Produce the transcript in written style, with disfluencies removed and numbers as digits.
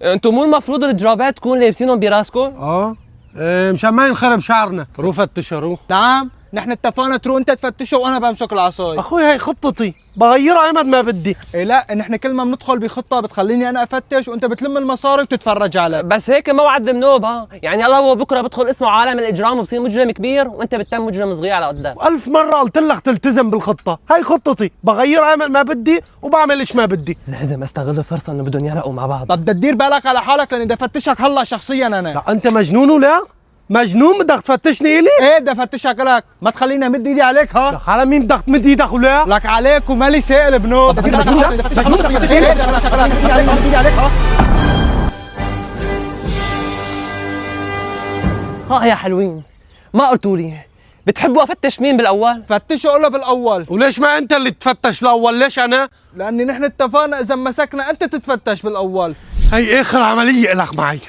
انتم مو المفروض الجرابات تكون لابسينهم براسكم؟ مشان ما ينخرب شعرنا. رو فتشوا. نعم، نحن اتفقنا تروح انت تفتشه وانا بمسك العصاية. اخوي هي خطتي بغيرها ايمت ما بدي. إيه لا، نحن كل ما بندخل بخطة بتخليني انا افتش وانت بتلم المصاري وتتفرج علي. بس هيك موعد ذنوب ها، يعني الله هو بكره بدخل اسمه عالم الاجرام وبصير مجرم كبير وانت بتتم مجرم صغير على قدام. 1000 مرة قلت لك تلتزم بالخطة، هاي خطتي بغيرها ايمت ما بدي وبعمل ايش ما بدي. لازم استغل الفرصه انه بدهم يرقوا مع بعض. طب بدك تدير بالك على حالك لاني بدي افتشك هلا شخصيا انا. لا انت مجنون ولا؟ مجنون بدك تفتشني الي؟ ايه بدي افتشك لك، ما تخليني امد ايدي عليك ها. لك على مين بدك تمد ايدك ولا؟ لك عليك ومالي سائل بنوب. بدي ايدي عليك ها. ها يا حلوين، ما قلتوا لي بتحبوا افتش مين بالاول؟ فتشه قول له بالاول. وليش ما انت اللي تفتش الاول؟ ليش انا؟ لاني نحن اتفقنا اذا مسكنا انت تتفتش بالاول. هي اخر عملية لك معي.